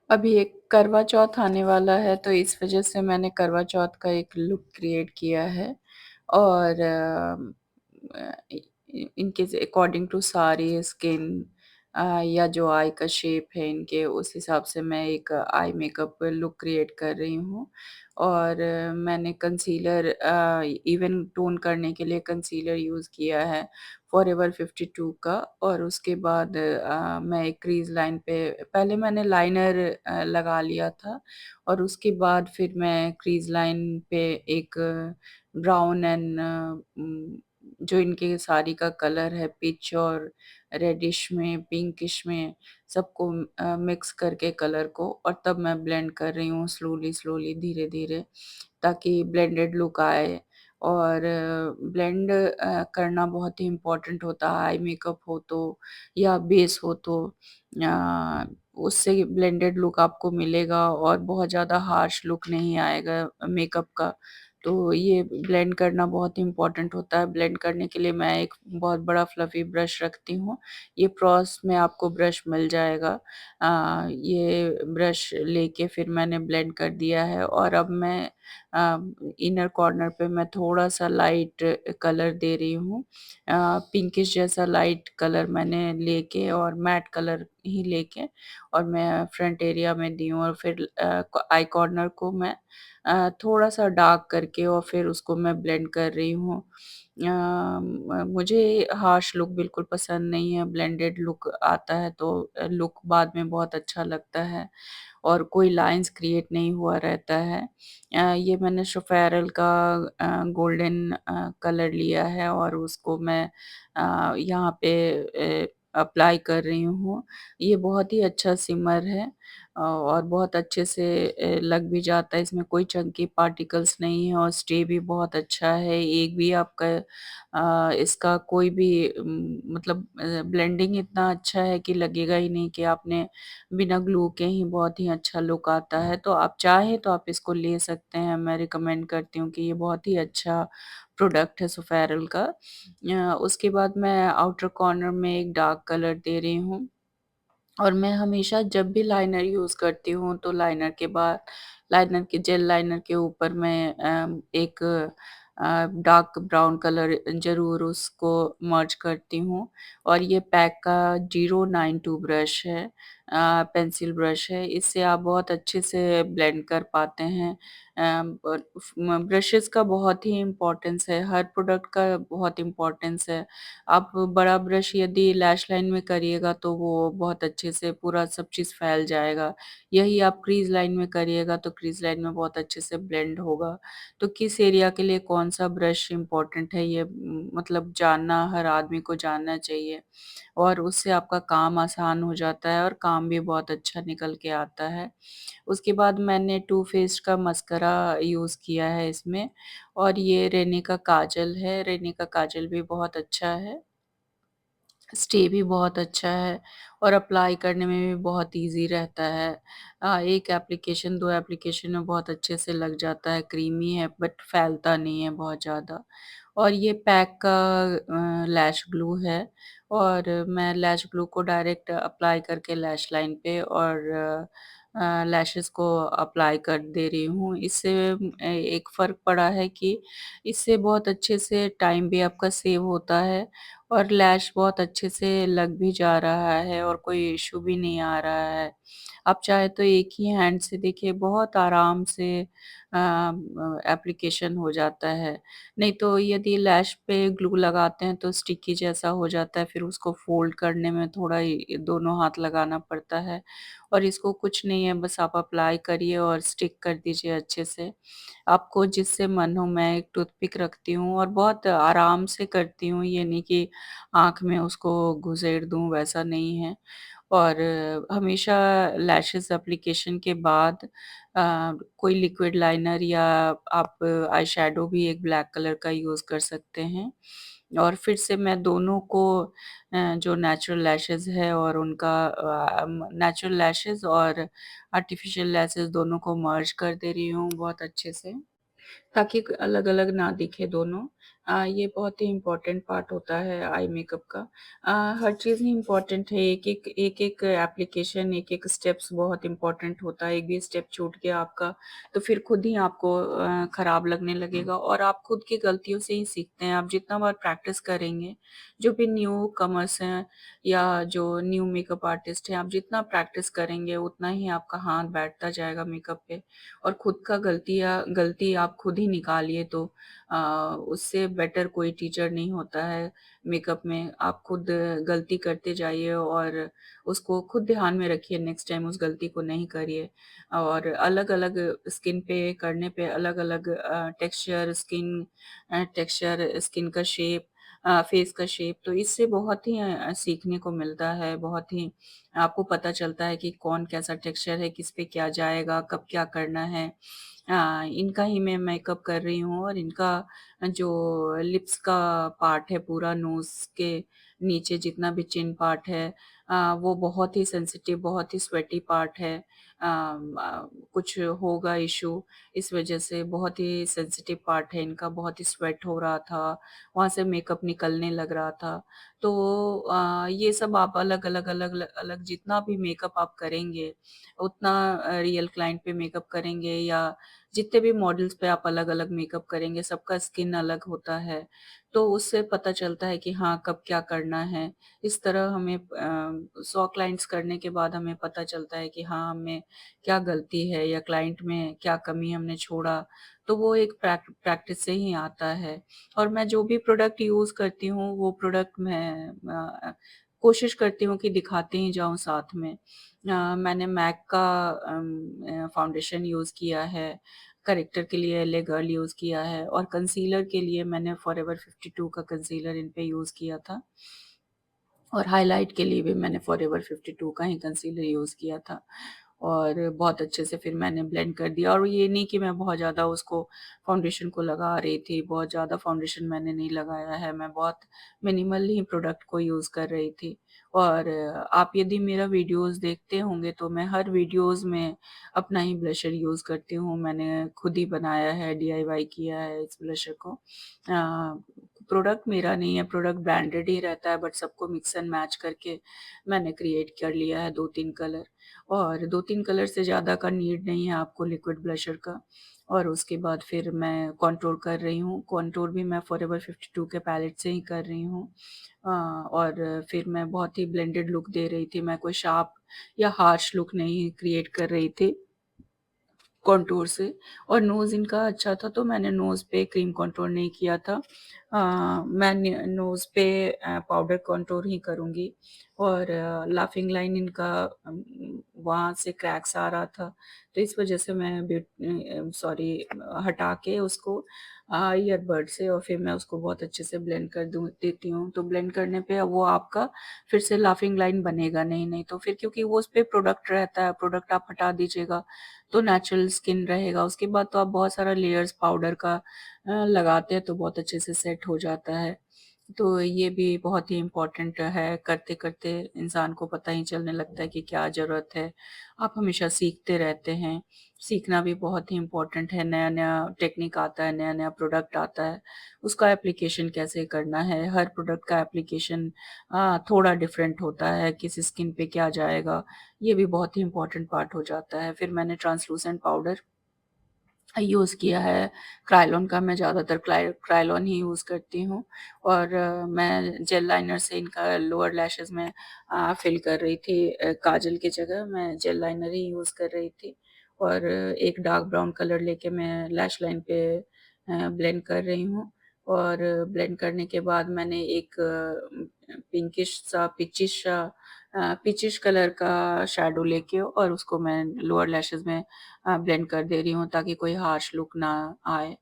अभी एक करवा चौथ आने वाला है, तो इस वज़ह से मैंने करवा चौथ का एक लुक क्रिएट किया है और इ इनके अकॉर्डिंग टू साड़ी, स्किन या जो आई का शेप है इनके, उस हिसाब से मैं एक आई मेकअप लुक क्रिएट कर रही हूँ। और मैंने कंसीलर इवन टोन करने के लिए कंसीलर यूज़ किया है, फॉरएवर 52 का। और उसके बाद मैं एक क्रीज़ लाइन पे पहले मैंने लाइनर लगा लिया था और उसके बाद फिर मैं क्रीज़ लाइन पे एक ब्राउन एंड जो इनके साड़ी का कलर है पीच और रेडिश में, पिंकिश में, सबको मिक्स करके कलर को, और तब मैं ब्लेंड कर रही हूँ स्लोली, धीरे-धीरे, ताकि ब्लेंडेड लुक आए। और ब्लेंड करना बहुत ही इम्पोर्टेंट होता है, आई मेकअप हो तो या बेस हो तो उससे ब्लेंडेड लुक आपको मिलेगा और बहुत ज़्यादा हार्श लुक नहीं आएगा मेकअप का। तो ये ब्लेंड करना बहुत ही इम्पोर्टेंट होता है। ब्लेंड करने के लिए मैं एक बहुत बड़ा फ्लफ़ी ब्रश रखती हूँ। ये प्रॉस में आपको ब्रश मिल जाएगा। ये ब्रश लेके फिर मैंने ब्लेंड कर दिया है और अब मैं अ, इनर कॉर्नर पे मैं थोड़ा-सा लाइट कलर दे रही हूँ। पिंकिश जैसा लाइट कलर मैंने लेके और मैट कलर ही लेके और मैं फ्रंट एरिया में दी हूँ और फिर आई कॉर्नर को मैं थोड़ा-सा डार्क करके और फिर उसको मैं ब्लेंड कर रही हूँ। मुझे हार्श लुक बिल्कुल पसंद नहीं है, ब्लेंडेड लुक आता है तो लुक बाद में बहुत अच्छा लगता है और कोई लाइन्स क्रिएट नहीं हुआ रहता है। ये मैंने शेफ़रल का गोल्डन कलर लिया है और उसको मैं यहाँ पे अप्लाई कर रही हूँ। ये बहुत ही अच्छा शिमर है और बहुत अच्छे से लग भी जाता है, इसमें कोई चंकी पार्टिकल्स नहीं है और स्टे भी बहुत अच्छा है। एक भी आपका इसका कोई भी मतलब ब्लेंडिंग इतना अच्छा है कि लगेगा ही नहीं कि आपने बिना ग्लू के ही बहुत ही अच्छा लुक आता है। तो आप चाहें तो आप इसको ले सकते हैं, मैं रिकमेंड करती हूँ कि ये बहुत ही अच्छा प्रोडक्ट है सुफेरल का। उसके बाद मैं आउटर कॉर्नर में एक डार्क कलर दे रही हूँ और मैं हमेशा जब भी लाइनर यूज़ करती हूँ, तो लाइनर के जेल लाइनर के ऊपर मैं एक डार्क ब्राउन कलर ज़रूर उसको मर्ज करती हूँ और ये पैक का 092 ब्रश है, पेंसिल ब्रश है। इससे आप बहुत अच्छे से ब्लेंड कर पाते हैं। और ब्रशेज़ का बहुत ही इम्पोर्टेंस है, हर प्रोडक्ट का बहुत इम्पोर्टेंस है। आप बड़ा ब्रश यदि लैश लाइन में करिएगा तो वो बहुत अच्छे से पूरा सब चीज़ फैल जाएगा। यही आप क्रीज़ लाइन में करिएगा तो क्रीज़ लाइन में बहुत अच्छे से ब्लेंड होगा। तो किस एरिया के लिए कौन-सा ब्रश इम्पोर्टेंट है, ये मतलब जानना हर आदमी को जानना चाहिए और उससे आपका काम आसान हो जाता है और काम भी बहुत अच्छा निकल के आता है। उसके बाद मैंने टू फेस का मस्करा यूज़ किया है इसमें और ये रेने का काजल है, रेने का काजल भी बहुत अच्छा है। स्टे भी बहुत अच्छा है और अप्लाई करने में भी बहुत ईज़ी रहता है। एक एप्लीकेशन 2 एप्लीकेशन में बहुत अच्छे से लग जाता है, क्रीमी है बट फैलता नहीं है बहुत ज़्यादा। और ये पैक का लैश ग्लू है और मैं लैश ग्लू को डायरेक्ट अप्लाई करके लैश लाइन पे और लैशेज़ को अप्लाई कर दे रही हूँ। इससे एक फ़र्क पड़ा है कि इससे बहुत अच्छे से टाइम भी आपका सेव होता है और लैश बहुत अच्छे से लग भी जा रहा है और कोई इश्यू भी नहीं आ रहा है। आप चाहे तो एक ही हैंड से देखिए बहुत आराम से एप्लीकेशन हो जाता है। नहीं तो यदि लैश पे ग्लू लगाते हैं तो स्टिकी जैसा हो जाता है, फिर उसको फ़ोल्ड करने में थोड़ा दोनों हाथ लगाना पड़ता है और इसको कुछ नहीं है, बस आप अप्लाई करिए और स्टिक कर दीजिए अच्छे से। आपको जिससे मन हो, मैं एक टूथपिक रखती हूँ और बहुत आराम से करती हूँ, ये नहीं कि आँख में उसको घुसेड़ दूँ, वैसा नहीं है। और हमेशा लैशेज़ एप्लीकेशन के बाद कोई लिक्विड लाइनर या आप आई शैडो भी एक ब्लैक कलर का यूज़ कर सकते हैं। और फिर से मैं दोनों को जो नेचुरल लैशेज़ है और उनका नेचुरल लैशेज़ और आर्टिफ़िशियल लैशेज़ दोनों को मर्ज कर दे रही हूँ बहुत अच्छे से। ताकि अलग-अलग ना दिखे दोनों। ये बहुत ही इम्पोर्टेंट पार्ट होता है आई मेकअप का। हर चीज़ ही इम्पोर्टेंट है, एक-एक एप्लीकेशन, एक-एक स्टेप्स बहुत इम्पोर्टेंट होता है। एक भी स्टेप छूट गया आपका, तो फिर खुद ही आपको खराब लगने लगेगा और आप खुद की गलतियों से ही सीखते हैं। आप जितना बार प्रैक्टिस करेंगे, जो भी न्यू कमर्स हैं या जो न्यू मेकअप आर्टिस्ट हैं, आप जितना प्रैक्टिस करेंगे, उतना ही आपका हाथ बैठता जाएगा मेकअप पे। और खुद का गलती आप खुद ही निकालिए तो अ, उससे बेटर कोई टीचर नहीं होता है मेकअप में। आप खुद गलती करते जाइए और उसको खुद ध्यान में रखिए, नेक्स्ट टाइम उस गलती को नहीं करिए। और अलग-अलग स्किन पे करने पे अलग-अलग टेक्सचर, स्किन का शेप, फेस का शेप, तो इससे बहुत ही सीखने को मिलता है, बहुत ही आपको पता चलता है कि कौन कैसा टेक्सचर है, किस पे क्या जाएगा, कब क्या करना है। इनका ही मैं मेकअप कर रही हूँ और इनका जो लिप्स का पार्ट है पूरा नोज़ के नीचे जितना भी चिन पार्ट है, वो बहुत ही सेंसिटिव, बहुत ही स्वेटी पार्ट है। कुछ होगा इश्यू, इस वज़ह से बहुत ही सेंसिटिव पार्ट है इनका, बहुत ही स्वेट हो रहा था, वहाँ से मेकअप निकलने लग रहा था। तो ये सब आप अलग जितना भी मेकअप आप करेंगे, उतना रियल क्लाइंट पे मेकअप करेंगे या जितने भी मॉडल्स पे आप अलग-अलग मेकअप करेंगे, सबका स्किन अलग होता है। तो उससे पता चलता है कि हाँ, कब क्या करना है। इस तरह हमें 100 क्लाइंट्स करने के बाद हमें पता चलता है कि हाँ, हमें क्या गलती है या क्लाइंट में क्या कमी हमने छोड़ा। तो वो एक प्रैक्टिस से ही आता है। और मैं जो भी प्रोडक्ट यूज़ करती हूँ, वो प्रोडक्ट मैं कोशिश करती हूँ कि दिखाती ही जाऊँ साथ में। मैंने मैक का फाउंडेशन यूज़ किया है, करेक्टर के लिए एलए गर्ल यूज़ किया है और कंसीलर के लिए मैंने फॉरएवर 52 का कंसीलर इन पे यूज़ किया था। और हाइलाइट के लिए भी मैंने फॉरएवर 52 का ही कंसीलर यूज़ किया था और बहुत अच्छे से फिर मैंने ब्लेंड कर दिया और ये नहीं कि मैं बहुत ज़्यादा उसको फाउंडेशन को लगा रही थी, बहुत ज़्यादा फाउंडेशन मैंने नहीं लगाया है, मैं बहुत मिनिमल ही प्रोडक्ट को यूज़ कर रही थी। और आप यदि मेरा वीडियोज़ देखते होंगे तो मैं हर वीडियोज़ में अपना ही ब्लशर यूज़ करती हूँ, मैंने खुद ही बनाया है, डीआईवाई किया है इस ब्लशर को। प्रोडक्ट मेरा नहीं है, प्रोडक्ट ब्रांडेड ही रहता है बट सबको मिक्स एंड मैच करके मैंने क्रिएट कर लिया है 2-3 कलर और 2-3 कलर से ज़्यादा का नीड नहीं है आपको लिक्विड ब्लशर का। और उसके बाद फिर मैं कॉन्टूर कर रही हूँ, कॉन्टूर भी मैं फॉरएवर 52 के पैलेट से ही कर रही हूँ। और फिर मैं बहुत ही ब्लेंडेड लुक दे रही थी, मैं कोई शार्प या हार्श लुक नहीं क्रिएट कर रही थी। कॉन्टूर से और नोज़ इनका अच्छा था तो मैंने नोज़ पे क्रीम कॉन्टूर नहीं किया था। मैं नोज़ पे पाउडर कॉन्टूर ही करूँगी और लाफिंग लाइन इनका वहाँ से क्रैक्स आ रहा था तो इस वज़ह से मैं सॉरी हटा के उसको ईयरबड से और फिर मैं उसको बहुत अच्छे से ब्लेंड कर दूँ देती हूँ। तो ब्लेंड करने पे वो आपका फिर से लाफिंग लाइन बनेगा नहीं तो फिर क्योंकि वो उसपे प्रोडक्ट रहता है, प्रोडक्ट आप हटा दीजिएगा तो नेचुरल स्किन रहेगा। उसके बाद तो आप बहुत सारा लेयर्स पाउडर का लगाते हैं तो बहुत अच्छे से सेट हो जाता है। तो ये भी बहुत ही इम्पोर्टेंट है, करते-करते इंसान को पता ही चलने लगता है कि क्या ज़रूरत है। आप हमेशा सीखते रहते हैं, सीखना भी बहुत ही इम्पोर्टेंट है, नया-नया टेक्निक आता है, नया-नया प्रोडक्ट आता है, उसका एप्लीकेशन कैसे करना है, हर प्रोडक्ट का एप्लीकेशन थोड़ा डिफरेंट होता है, किस स्किन पे क्या जाएगा, ये भी बहुत ही इम्पोर्टेंट पार्ट हो जाता है। फिर मैंने ट्रांसलूसेंट पाउडर यूज़ किया है। क्रायलॉन का मैं ज़्यादातर क्रायलॉन ही यूज़ करती हूँ और मैं जेल लाइनर से इनका लोअर लैशेज़ में फिल कर रही थी, काजल की जगह मैं जेल लाइनर ही यूज़ कर रही थी और एक डार्क ब्राउन कलर लेके मैं लैश लाइन पे ब्लेंड कर रही हूँ और ब्लेंड करने के बाद मैंने एक पिंकिश सा पिचिश कलर का शैडो लेके और उसको मैं लोअर लैशेज़ में ब्लेंड कर दे रही हूँ ताकि कोई हार्श लुक ना आए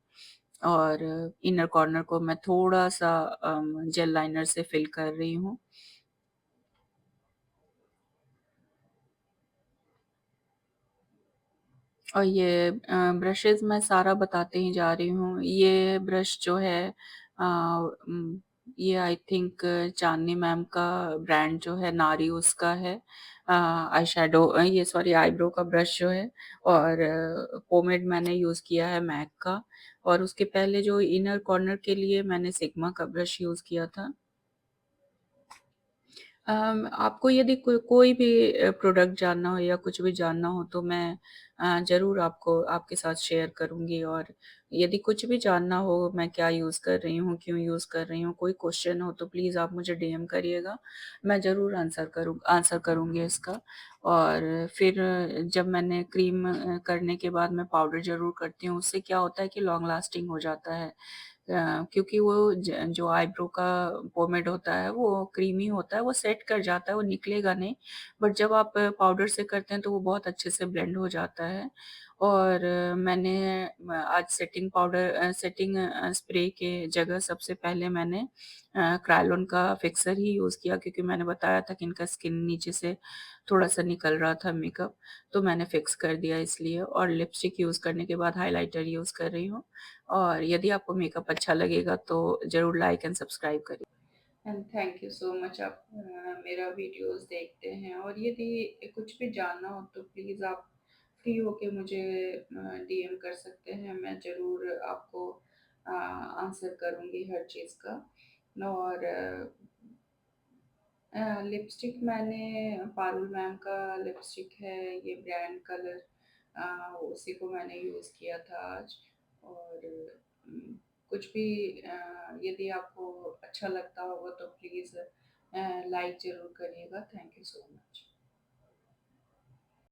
और इनर कॉर्नर को मैं थोड़ा-सा जेल लाइनर से फिल कर रही हूँ। और ये ब्रशेज़ मैं सारा बताते ही जा रही हूँ। ये ब्रश जो है ये आई थिंक चांदनी मैम का ब्रांड जो है नारी उसका है। आई शैडो ये सॉरी आईब्रो का ब्रश जो है और पोमेड मैंने यूज़ किया है मैक का और उसके पहले जो इनर कॉर्नर के लिए मैंने सिग्मा का ब्रश यूज़ किया था। आपको यदि कोई भी प्रोडक्ट जानना हो या कुछ भी जानना हो तो मैं ज़रूर आपको आपके साथ शेयर करूँगी, और यदि कुछ भी जानना हो मैं क्या यूज़ कर रही हूँ, क्यों यूज़ कर रही हूँ, कोई क्वेश्चन हो तो प्लीज़ आप मुझे डीएम करिएगा। मैं ज़रूर आंसर करूँगी इसका। और फिर जब मैंने क्रीम करने के बाद मैं पाउडर ज़रूर करती हूँ, उससे क्या होता है कि लॉन्ग लास्टिंग हो जाता है। क्योंकि वो जो आईब्रो का पोमेड होता है वो क्रीमी होता है, वो सेट कर जाता है, वो निकलेगा नहीं। बट जब आप पाउडर से करते हैं तो वो बहुत अच्छे से ब्लेंड हो जाता है। और मैंने आज सेटिंग स्प्रे के जगह सबसे पहले मैंने क्रायोलन का फिक्सर ही यूज़ किया, क्योंकि मैंने बताया था कि इनका स्किन नीचे से थोड़ा-सा निकल रहा था मेकअप, तो मैंने फिक्स कर दिया इसलिए। और लिपस्टिक यूज़ करने के बाद हाइलाइटर यूज़ कर रही हूँ। और यदि आपको मेकअप अच्छा लगेगा तो ज़रूर लाइक एंड सब्सक्राइब करिए। And thank you so much, आप मेरा वीडियोस देखते हैं, और यदि कुछ भी जानना हो तो प्लीज़ आप फ्री होके मुझे डीएम कर सकते हैं। मैं ज़रूर आपको आंसर करूँगी हर चीज़ का। और लिपस्टिक मैंने पारुल मैम का लिपस्टिक है, ये ब्रांड कलर, उसी को मैंने यूज़ किया था आज। और कुछ भी यदि आपको अच्छा लगता होगा तो प्लीज़ लाइक ज़रूर करिएगा। Thank you so much.